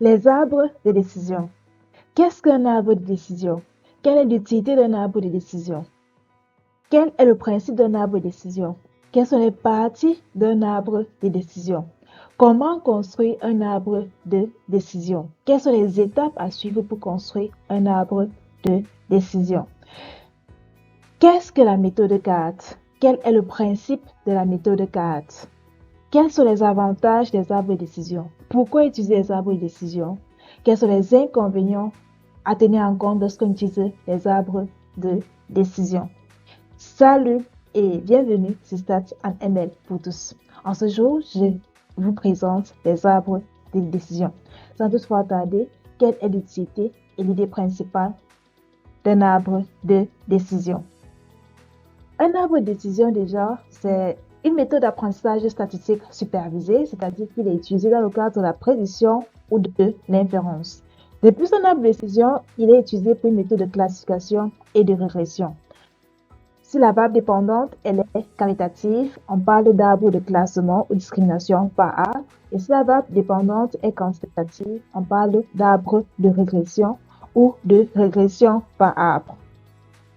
Les arbres de décision. Qu'est-ce qu'un arbre de décision? Quelle est l'utilité d'un arbre de décision? Quel est le principe d'un arbre de décision? Quelles sont les parties d'un arbre de décision? Comment construire un arbre de décision? Quelles sont les étapes à suivre pour construire un arbre de décision? Qu'est-ce que la méthode CART? Quel est le principe de la méthode CART? Quels sont les avantages des arbres de décision? Pourquoi utiliser les arbres de décision? Quels sont les inconvénients à tenir en compte lorsqu'on utilise les arbres de décision? Salut et bienvenue sur Stats and ML pour tous. En ce jour, je vous présente les arbres de décision. Sans toutefois tarder, quelle est l'utilité et l'idée principale d'un arbre de décision? Un arbre de décision, déjà, c'est une méthode d'apprentissage statistique supervisée, c'est-à-dire qu'il est utilisé dans le cadre de la prédiction ou de l'inférence. De plus, un arbre de décision, il est utilisé pour une méthode de classification et de régression. Si la variable dépendante, elle est qualitative, on parle d'arbre de classement ou discrimination par arbre. Et si la variable dépendante est quantitative, on parle d'arbre de régression ou de régression par arbre.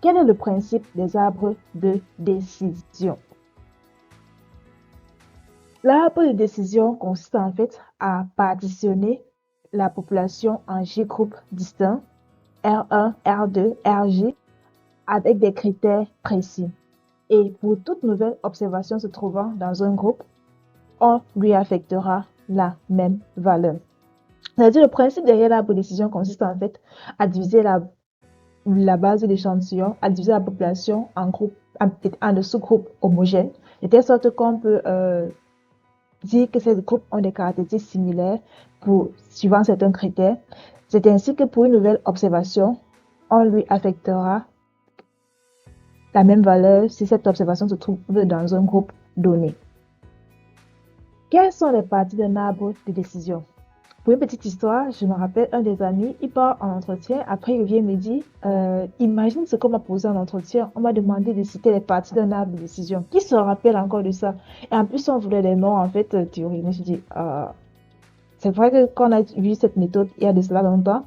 Quel est le principe des arbres de décision? L'arbre de décision consiste en fait à partitionner la population en J groupes distincts, R1, R2, RJ, avec des critères précis. Et pour toute nouvelle observation se trouvant dans un groupe, on lui affectera la même valeur. C'est-à-dire, le principe derrière l'arbre de décision consiste en fait à diviser la base de l'échantillon, à diviser la population en groupes, en sous-groupes homogènes, de telle sorte qu'on peut dire que ces groupes ont des caractéristiques similaires suivant certains critères. C'est ainsi que pour une nouvelle observation, on lui affectera la même valeur si cette observation se trouve dans un groupe donné. Quelles sont les parties d'un arbre de décision? Pour une petite histoire, je me rappelle un des amis, il part en entretien, après il vient me dire, imagine ce qu'on m'a posé en entretien, on m'a demandé de citer les parties d'un arbre de décision. Qui se rappelle encore de ça? Et en plus, on voulait les noms, en fait, théorie. Je me suis dit, c'est vrai que quand on a vu cette méthode il y a de cela longtemps,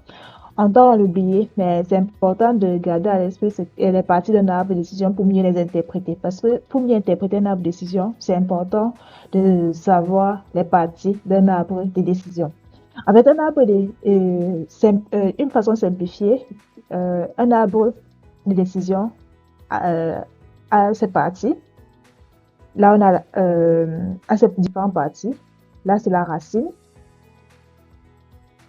on tend à l'oublier, mais c'est important de garder à l'esprit les parties d'un arbre de décision pour mieux les interpréter. Parce que pour mieux interpréter un arbre de décision, c'est important de savoir les parties d'un arbre de décision. Avec un arbre une façon simplifiée, un arbre de décision a ses parties. Là, on a ces différentes parties. Là, c'est la racine.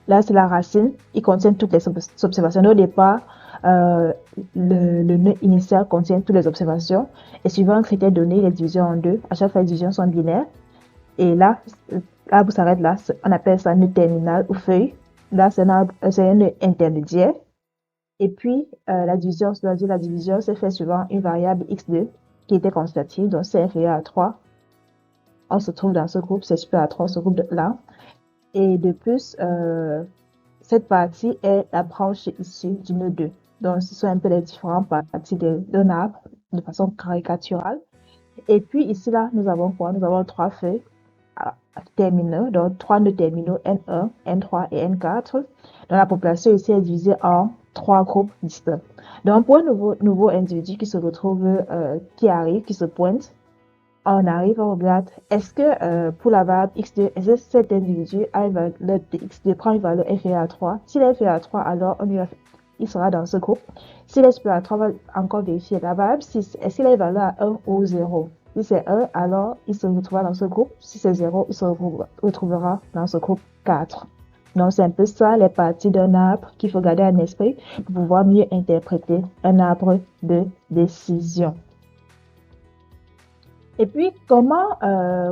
Là, c'est la racine. Il contient toutes les observations. Au départ, le nœud initial contient toutes les observations. Et suivant un critère donné, les divisions en deux. À chaque fois, les divisions sont binaires. Et là, l'arbre s'arrête là. On appelle ça nœud terminal ou feuille. Là, c'est un nœud intermédiaire. Et puis, la division, c'est-à-dire la division, c'est fait suivant une variable x2 qui était quantitative. Donc, c'est inférieur à 3. On se trouve dans ce groupe, c'est supérieur à 3, ce groupe là. Et de plus, cette partie est la branche issue du nœud 2. Donc, ce sont un peu les différentes parties d'un arbre de façon caricaturale. Et puis, ici, là, nous avons quoi? Nous avons trois feuilles terminaux, donc trois nœuds terminaux, N1, N3 et N4. Donc, la population ici est divisée en trois groupes distincts. Donc, pour un nouveau individu qui se retrouve, qui arrive, qui se pointe, on arrive, on regarde, est-ce que pour la variable x2, est-ce que cet individu a une valeur de x2 prend une valeur inférieure à 3? S'il est inférieur à 3, alors il sera dans ce groupe. S'il est supérieur à 3, on va encore vérifier la variable 6. Est-ce qu'il a une valeur à 1 ou 0? Si c'est 1, alors il se retrouvera dans ce groupe. Si c'est 0, il se retrouvera dans ce groupe 4. Donc, c'est un peu ça, les parties d'un arbre qu'il faut garder en esprit pour pouvoir mieux interpréter un arbre de décision. Et puis, comment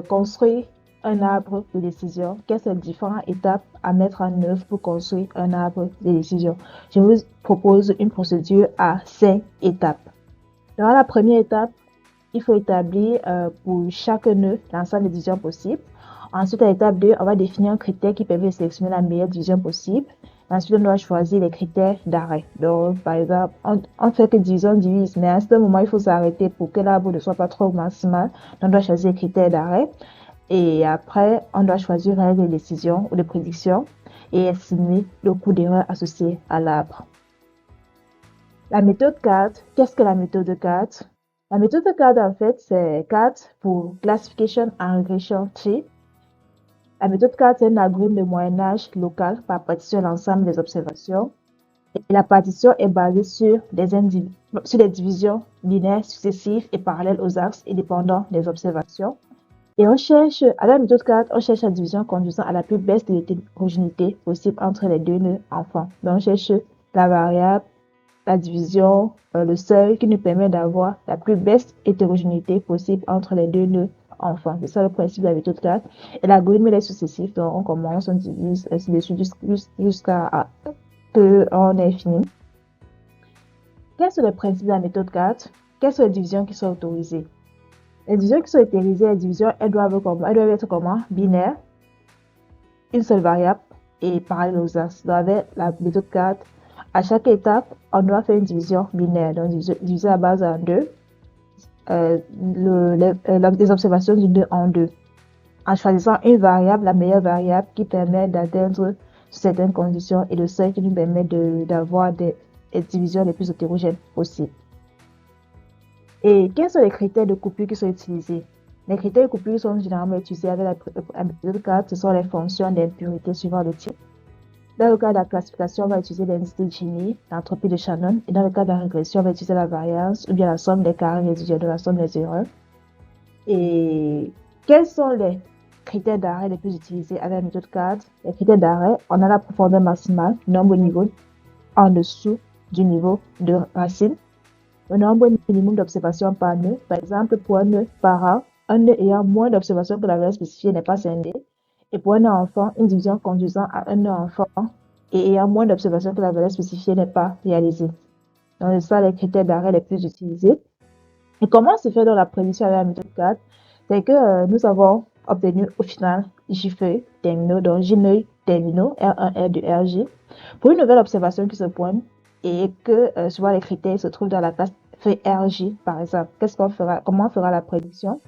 construire un arbre de décision? Quelles sont les différentes étapes à mettre en œuvre pour construire un arbre de décision? Je vous propose une procédure à 5 étapes. Dans la première étape, il faut établir pour chaque nœud l'ensemble des divisions possibles. Ensuite, à l'étape 2, on va définir un critère qui permet de sélectionner la meilleure division possible. Ensuite, on doit choisir les critères d'arrêt. Donc, par exemple, on fait que division divise, mais à ce moment, il faut s'arrêter pour que l'arbre ne soit pas trop maximal. On doit choisir les critères d'arrêt. Et après, on doit choisir une règle de décision ou de prédiction et estimer le coût d'erreur associé à l'arbre. La méthode CART, qu'est-ce que la méthode CART? La méthode CART, en fait, c'est CART pour Classification and Regression Tree. La méthode CART, c'est un algorithme de moyen-âge local par partition de l'ensemble des observations. Et la partition est basée sur des divisions binaires successives et parallèles aux axes et dépendants des observations. Et on cherche, à la méthode CART, on cherche la division conduisant à la plus baisse de l'hétérogénéité possible entre les deux nœuds enfants. Donc, on cherche la variable, la division, le seuil qui nous permet d'avoir la plus basse hétérogénéité possible entre les deux nœuds enfants. C'est ça le principe de la méthode CART. Et l'algorithme est successif, donc on commence, on divise, ainsi de suite, jusqu'à que on ait fini. Quels sont les principes de la méthode CART? Quelles sont les divisions qui sont autorisées? Les divisions qui sont autorisées, les divisions, elles doivent être comment? Binaires, une seule variable et parallèle aux axes. Donc avec la méthode CART, à chaque étape, on doit faire une division binaire, donc diviser la base en deux, les observations du 2 en 2, en choisissant une variable, la meilleure variable qui permet d'atteindre certaines conditions et le seuil qui nous permet d'avoir des divisions les plus hétérogènes possibles. Et quels sont les critères de coupure qui sont utilisés? Les critères de coupure sont généralement utilisés avec la méthode CART, ce sont les fonctions d'impureté suivant le type. Dans le cas de la classification, on va utiliser l'indicité de Gini, l'entropie de Shannon, et dans le cas de la régression, on va utiliser la variance ou bien la somme des carrés résiduels de la somme des erreurs. Et quels sont les critères d'arrêt les plus utilisés avec la méthode CART? Les critères d'arrêt, on a la profondeur maximale, nombre de niveaux en dessous du niveau de racine, le nombre minimum d'observations par nœud, par exemple pour un nœud parent, un nœud ayant moins d'observations que la valeur spécifiée n'est pas scindé, et pour un nœud enfant, une division conduisant à un nœud enfant et ayant moins d'observations que la valeur spécifiée n'est pas réalisée. Donc, c'est ça les critères d'arrêt les plus utilisés. Et comment se fait dans la prédiction avec la méthode CART? C'est que nous avons obtenu au final J-feuille terminaux, donc J-feuille terminaux, R1, R2, RJ, pour une nouvelle observation qui se pointe et que souvent les critères se trouvent dans la classe feuille RJ, par exemple. Comment on fera la prédiction?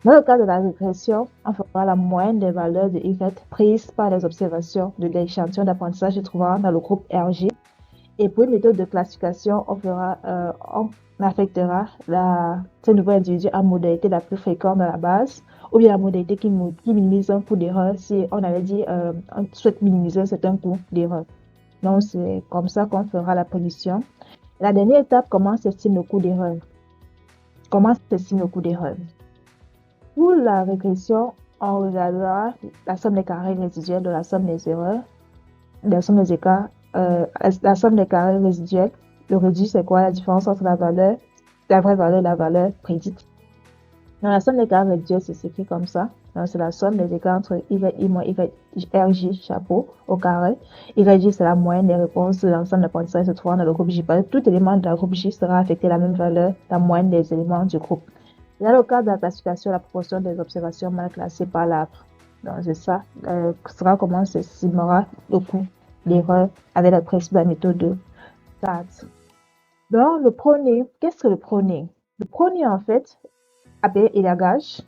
Dans le cas de la régression, on fera la moyenne des valeurs de Y prises par les observations de l'échantillon d'apprentissage se trouvant dans le groupe RJ. Et pour une méthode de classification, on affectera ces nouveaux individus à modalité la plus fréquente dans la base, ou bien la modalité qui minimise un coût d'erreur si on avait dit on souhaite minimiser un certain coût d'erreur. Donc c'est comme ça qu'on fera la prédiction. La dernière étape, comment s'estime le coût d'erreur? Comment s'estime le coût d'erreur? Pour la régression, on regardera la somme des carrés résiduels de la somme des erreurs, la somme des écarts, la somme des carrés résiduels. Le résidu, c'est quoi? La différence entre la vraie valeur et la valeur prédite. Donc, la somme des carrés résiduels, c'est écrit comme ça. Donc, c'est la somme des écarts entre YI moins YRJ chapeau au carré. YJ, c'est la moyenne des réponses de l'ensemble d'apprentissage se trouvant dans le groupe J. Tout élément de la groupe J sera affecté à la même valeur, la moyenne des éléments du groupe. Dans le cas de la classification, la proportion des observations mal classées par l'arbre. Donc, c'est ça. Ce sera comment s'estimera le coût d'erreur avec le principe de la méthode de CART. Donc, le proning, qu'est-ce que le proning? Le proning, en fait, appelé élagage,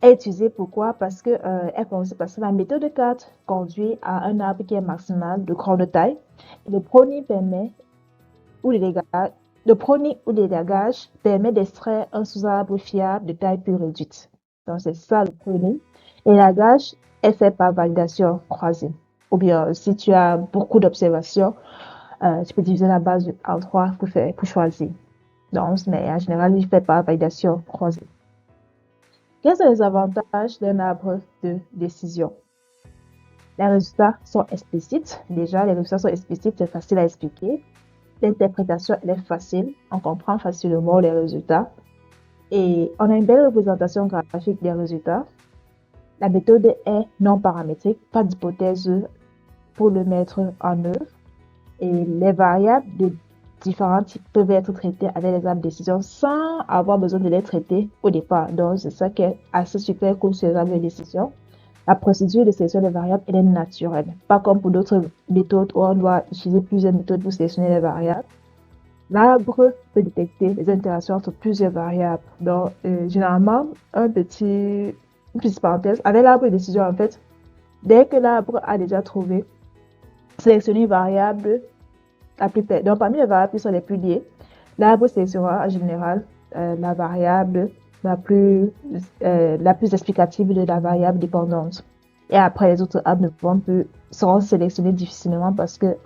est utilisé pourquoi? Parce que la méthode de CART conduit à un arbre qui est maximal de grande taille. Et le proning permet, ou l'élagage permet d'extraire un sous-arbre fiable de taille plus réduite. Donc, c'est ça le proning. L'élagage est fait par validation croisée. Ou bien, si tu as beaucoup d'observations, tu peux diviser la base en 3 pour choisir. Donc, mais en général, il fait par validation croisée. Quels sont les avantages d'un arbre de décision? Les résultats sont explicites. Déjà, les résultats sont explicites, c'est facile à expliquer. L'interprétation, elle est facile. On comprend facilement les résultats. Et on a une belle représentation graphique des résultats. La méthode est non paramétrique, pas d'hypothèse pour le mettre en œuvre. Et les variables de différents types peuvent être traitées avec les arbres de décision sans avoir besoin de les traiter au départ. Donc, c'est ça qui est assez super cool sur les arbres de décision. La procédure de sélection des variables, elle est naturelle. Pas comme pour d'autres méthodes où on doit utiliser plusieurs méthodes pour sélectionner les variables. L'arbre peut détecter les interactions entre plusieurs variables. Donc, généralement, un petit une petite parenthèse, avec l'arbre de décision, en fait, dès que l'arbre a déjà trouvé, sélectionner une variable la plus faible. Donc, parmi les variables qui sont les plus liées, l'arbre sélectionnera en général la variable la plus explicative de la variable dépendante. Et après, les autres arbres seront sélectionnés difficilement parce que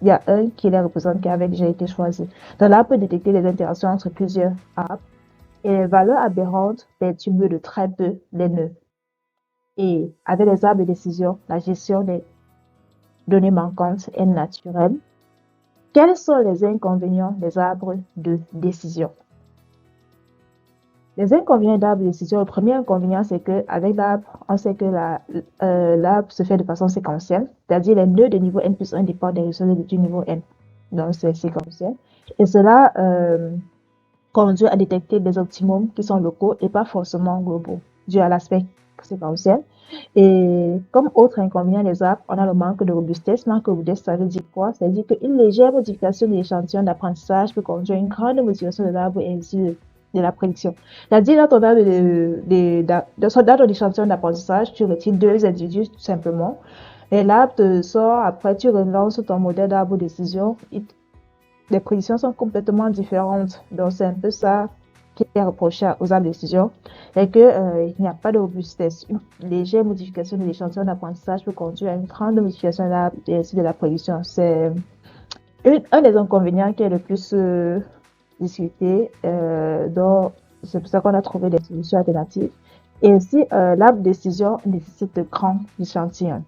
il y a un qui les représente qui avait déjà été choisi. Donc, l'arbre peut détecter les interactions entre plusieurs arbres et les valeurs aberrantes perturbent de très peu les nœuds. Et avec les arbres de décision, la gestion des données manquantes est naturelle. Quels sont les inconvénients des arbres de décision? Les inconvénients d'arbres de décision, le premier inconvénient, c'est qu'avec l'arbre, on sait que l'arbre se fait de façon séquentielle, c'est-à-dire les nœuds de niveau n plus 1 dépendent des ressources du niveau n. Donc, c'est séquentiel. Et cela conduit à détecter des optimums qui sont locaux et pas forcément globaux, dû à l'aspect séquentiel. Et comme autre inconvénient des arbres, on a le manque de robustesse. Manque de robustesse, ça veut dire quoi? Ça veut dire qu'une légère modification de l'échantillon d'apprentissage peut conduire à une grande modification de l'arbre et ainsi de la prédiction. C'est-à-dire, dans ton échantillon d'apprentissage, tu retires 2 individus tout simplement. Et l'arbre te sort, après tu relances ton modèle d'arbre de décision. Les prédictions sont complètement différentes. Donc, c'est un peu ça qui est reproché aux arbres de décision, et qu'il n'y a pas de robustesse. Une légère modification de l'échantillon d'apprentissage peut conduire à une grande modification de la prédiction. C'est un des inconvénients qui est le plus discuté, donc c'est pour ça qu'on a trouvé des solutions alternatives. Et aussi, l'arbre de décision nécessite de grands échantillons,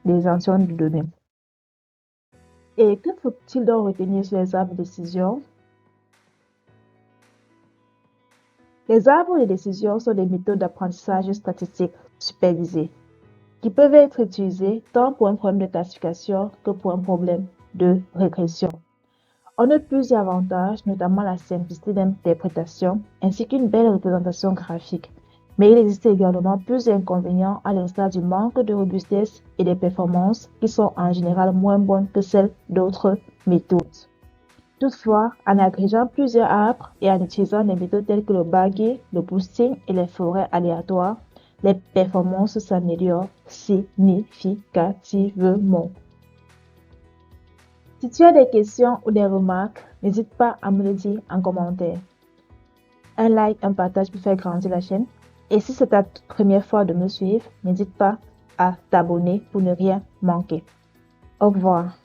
des échantillons de données. Et que faut-il donc retenir sur les arbres de décision? Les arbres de décision sont des méthodes d'apprentissage statistique supervisées qui peuvent être utilisées tant pour un problème de classification que pour un problème de régression. On note plusieurs avantages, notamment la simplicité d'interprétation ainsi qu'une belle représentation graphique. Mais il existe également plusieurs inconvénients à l'instar du manque de robustesse et des performances qui sont en général moins bonnes que celles d'autres méthodes. Toutefois, en agrégeant plusieurs arbres et en utilisant des méthodes telles que le baguet, le boosting et les forêts aléatoires, les performances s'améliorent significativement. Si tu as des questions ou des remarques, n'hésite pas à me le dire en commentaire. Un like, un partage pour faire grandir la chaîne. Et si c'est ta première fois de me suivre, n'hésite pas à t'abonner pour ne rien manquer. Au revoir.